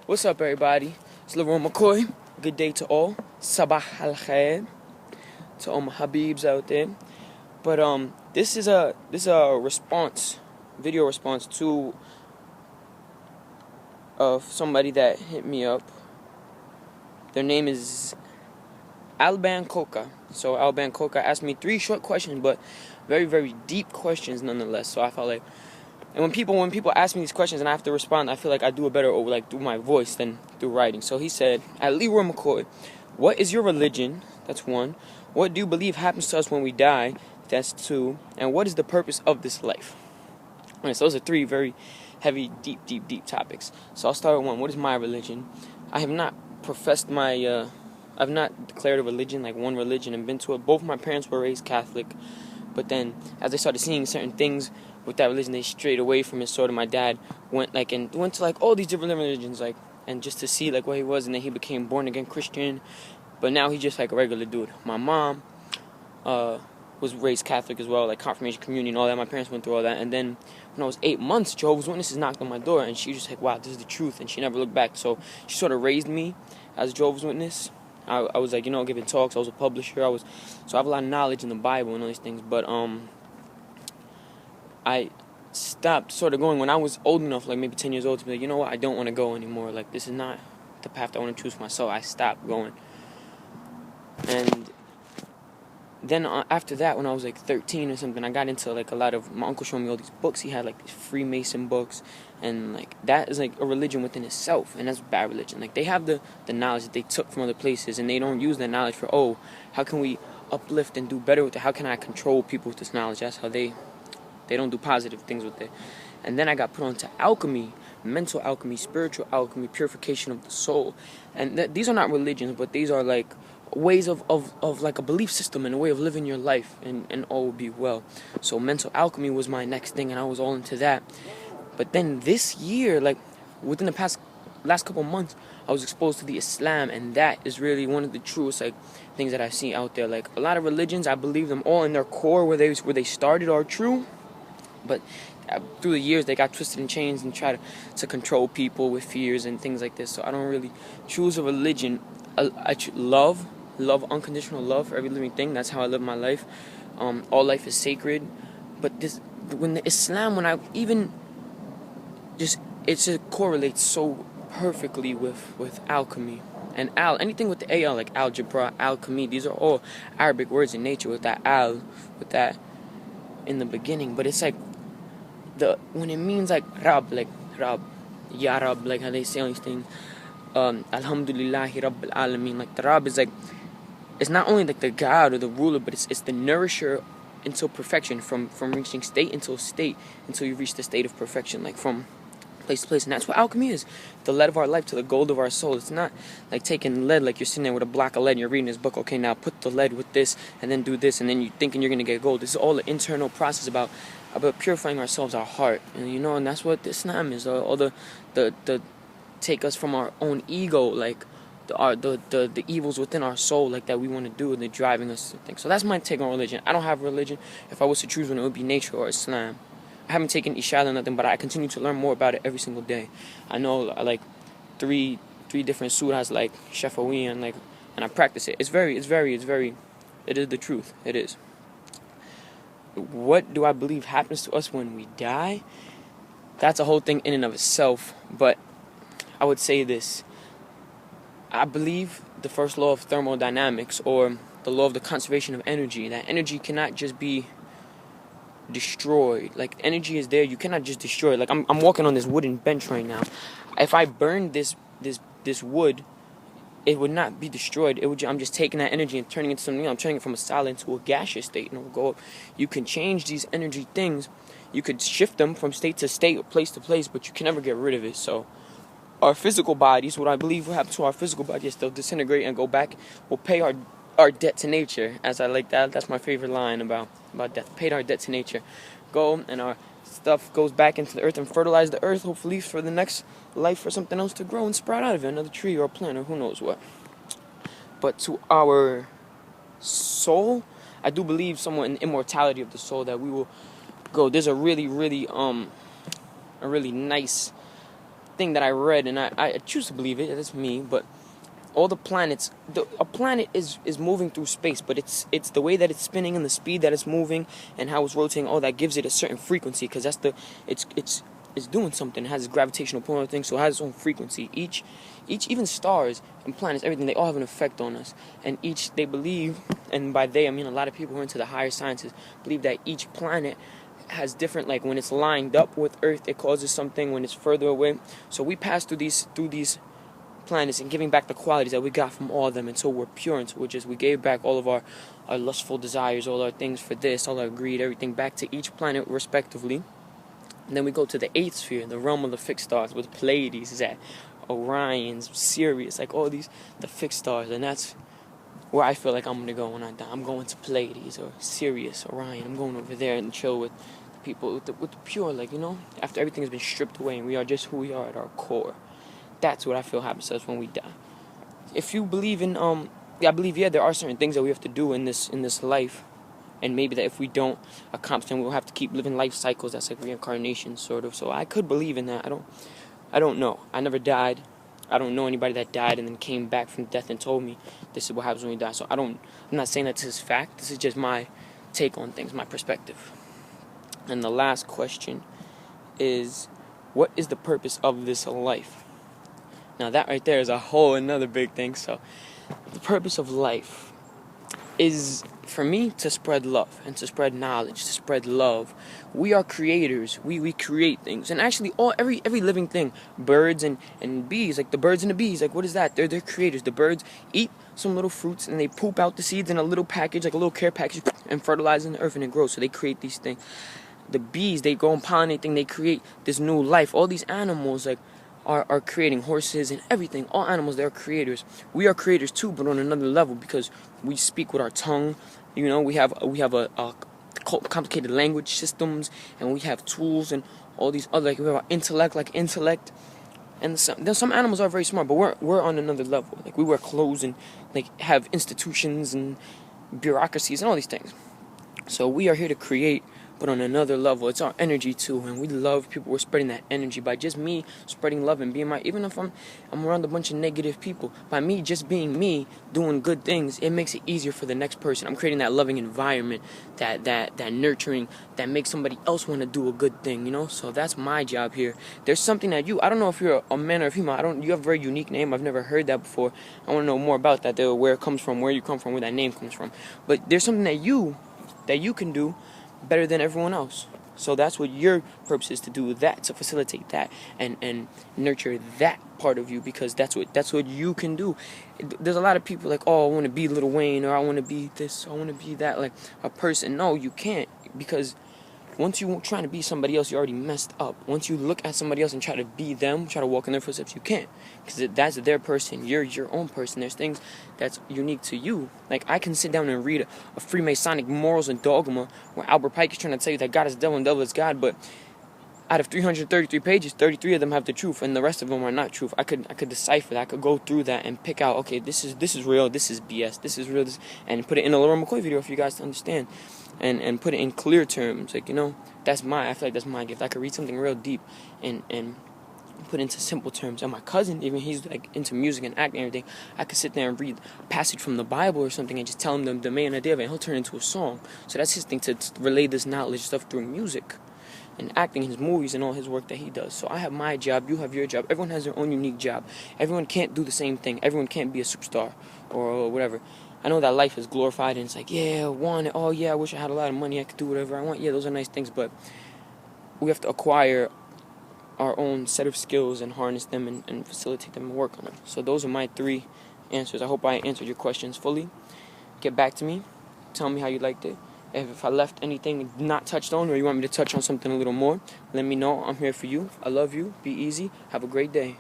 What's up, everybody? It's Alban McCoy. Good day to all. Sabah al khair to all my Habibs out there. But this is a video response to somebody that hit me up. Their name is Alban Koka. So Alban Koka asked me 3 short questions, but very, very deep questions nonetheless. So I felt like, and when people ask me these questions and I have to respond, I feel like I do it better through my voice than through writing. So he said, at Leroy McCoy, what is your religion? That's 1. What do you believe happens to us when we die? That's 2. And what is the purpose of this life? Alright, so those are 3 very heavy, deep topics. So I'll start with 1. What is my religion? I have not professed my, I've not declared a religion, like one religion, and been to it. Both my parents were raised Catholic, but then as they started seeing certain things with that religion, they strayed away from it. Sort of, my dad went to all these different religions, and just to see what he was, and then he became born again Christian. But now he's just like a regular dude. My mom was raised Catholic as well, like confirmation, communion, all that. My parents went through all that, and then when I was 8 months, Jehovah's Witnesses knocked on my door, and she was just like, wow, this is the truth, and she never looked back. So she sort of raised me as a Jehovah's Witness. I was giving talks. I was a publisher. So I have a lot of knowledge in the Bible and all these things. But I stopped sort of going when I was old enough, like maybe 10 years old, to be like, you know what, I don't want to go anymore. Like, this is not the path I want to choose for myself. I stopped going. And then after that, when I was 13 or something, I got into a lot of, my uncle showed me all these books. He had these Freemason books, and that is a religion within itself, and that's bad religion. They have the knowledge that they took from other places, and they don't use that knowledge for, how can we uplift and do better with it? How can I control people with this knowledge? That's how they don't do positive things with it. And then I got put onto alchemy, mental alchemy, spiritual alchemy, purification of the soul. And these are not religions, but these are ways of a belief system and a way of living your life, and all will be well. So mental alchemy was my next thing, and I was all into that. But then this year, within the last couple months, I was exposed to the Islam, and that is really one of the truest things that I've seen out there. A lot of religions, I believe them all in their core where they started are true, but through the years they got twisted and changed and tried to control people with fears and things like this. So I don't really choose a religion. I love unconditional love for every living thing. That's how I live my life. All life is sacred. But when the Islam, it correlates so perfectly with alchemy. And anything with the al, like algebra, alchemy, these are all Arabic words in nature with that in the beginning. But it's when it means Rab, Rab, Ya Rab, how they say all these things. Alhamdulillahi Rabbil Alameen. The Rab is it's not only the God or the ruler, but it's the nourisher until perfection, from reaching state until you reach the state of perfection, from place to place. And that's what alchemy is, the lead of our life to the gold of our soul. It's not taking lead, you're sitting there with a block of lead and you're reading this book. Okay, now put the lead with this and then do this, and then you're thinking you're going to get gold. This is all the internal process about purifying ourselves, our heart, and that's what Islam is. All the take us from our own ego, the evils within our soul, that we want to do, and they're driving us to think. So that's my take on religion. I don't have religion. If I was to choose one, it would be nature or Islam. I haven't taken Ishad or nothing, but I continue to learn more about it every single day. I know three different surahs, Shafawi, and I practice it. It is the truth. It is. What do I believe happens to us when we die? That's a whole thing in and of itself, but I would say this. I believe the first law of thermodynamics, or the law of the conservation of energy, that energy cannot just be destroyed. Energy is there, you cannot just destroy it. I'm walking on this wooden bench right now. If I burn this wood, it would not be destroyed. I'm just taking that energy and turning it into something else. I'm turning it from a solid into a gaseous state, and it will go up. You can change these energy things. You could shift them from state to state or place to place, but you can never get rid of it. So our physical bodies, what I believe will happen to our physical bodies, they'll disintegrate and go back. We'll pay our debt to nature, as I like that. That's my favorite line about death. Paid our debt to nature. Go, and our stuff goes back into the earth and fertilize the earth, hopefully for the next life, for something else to grow and sprout out of it, another tree or a plant or who knows what. But to our soul, I do believe somewhat in the immortality of the soul, that we will go. There's a really nice thing that I read, and I choose to believe it. That's me, but all the planets, a planet is moving through space, but it's the way that it's spinning and the speed that it's moving and how it's rotating. All that gives it a certain frequency, because it's doing something. It has a gravitational pull on things, so it has its own frequency. Each even stars and planets, everything, they all have an effect on us, and each, they believe, and by they I mean a lot of people who are into the higher sciences, believe that each planet has different, like when it's lined up with Earth, it causes something. When it's further away, so we pass through these planets and giving back the qualities that we got from all of them, and so we're pure, and so we gave back all of our lustful desires, all our things for this, all our greed, everything back to each planet respectively. And then we go to the 8th sphere, the realm of the fixed stars, where the Pleiades is at, Orion's, Sirius, like all these, the fixed stars, and that's where I feel like I'm gonna go when I die. I'm going to Pleiades or Sirius, Orion. I'm going over there and chill with the people, with the pure, like, you know, after everything has been stripped away and we are just who we are at our core. That's what I feel happens to us when we die. If you believe in I believe, there are certain things that we have to do in this life, and maybe that if we don't accomplish them, we'll have to keep living life cycles. That's like reincarnation, sort of. So I could believe in that. I don't know. I never died. I don't know anybody that died and then came back from death and told me this is what happens when we die. So I'm not saying that this is fact. This is just my take on things, my perspective. And the last question is, what is the purpose of this life? Now that right there is a whole another big thing. So the purpose of life is, for me, to spread love and to spread knowledge, to spread love. We are creators. We create things. And actually every living thing, birds and bees, like the birds and the bees, like what is that? They're creators. The birds eat some little fruits and they poop out the seeds in a little package, like a little care package, and fertilize in the earth and it grows. So they create these things. The bees, they go and pollinate things, they create this new life. All these animals, like, are creating, horses and everything. All animals, they're creators. We are creators too, but on another level, because we speak with our tongue. You know, we have a complicated language systems, and we have tools and all these other, like we have our intellect. And some animals are very smart, but we're on another level. Like we wear clothes and like have institutions and bureaucracies and all these things. So we are here to create, but on another level. It's our energy too, and we love people. We're spreading that energy by just me spreading love and being even if I'm around a bunch of negative people, by me just being me, doing good things, it makes it easier for the next person. I'm creating that loving environment, that nurturing, that makes somebody else want to do a good thing, you know? So that's my job here. There's something that I don't know if you're a man or a female, you have a very unique name. I've never heard that before. I want to know more about that, where it comes from, where you come from, where that name comes from. But there's something that you can do better than everyone else. So that's what your purpose is, to do that, to facilitate that and nurture that part of you, because that's what you can do. There's a lot of people like, oh, I want to be Lil Wayne, or I want to be this, I want to be that, like a person. No, you can't, because once you're trying to be somebody else, you're already messed up. Once you look at somebody else and try to be them, try to walk in their footsteps, you can't, because that's their person. You're your own person. There's things that's unique to you. Like, I can sit down and read a Freemasonic morals and dogma where Albert Pike is trying to tell you that God is the devil and devil is God, but out of 333 pages, 33 of them have the truth, and the rest of them are not truth. I could decipher that. I could go through that and pick out, okay, this is real, this is BS, this is real, and put it in a Laura McCoy video for you guys to understand, and put it in clear terms. Like, you know, I feel like that's my gift. I could read something real deep and put it into simple terms. And my cousin, even he's like into music and acting and everything, I could sit there and read a passage from the Bible or something and just tell him the main idea of it, and he'll turn it into a song. So that's his thing, to relay this knowledge stuff through music and acting, his movies and all his work that he does. So I have my job, you have your job. Everyone has their own unique job. Everyone can't do the same thing. Everyone can't be a superstar or whatever. I know that life is glorified and it's like, yeah, I want it. Oh yeah, I wish I had a lot of money, I could do whatever I want. Yeah, those are nice things, but we have to acquire our own set of skills and harness them and facilitate them and work on them. So those are my 3 answers. I hope I answered your questions fully. Get back to me. Tell me how you liked it. If I left anything not touched on, or you want me to touch on something a little more, let me know. I'm here for you. I love you. Be easy. Have a great day.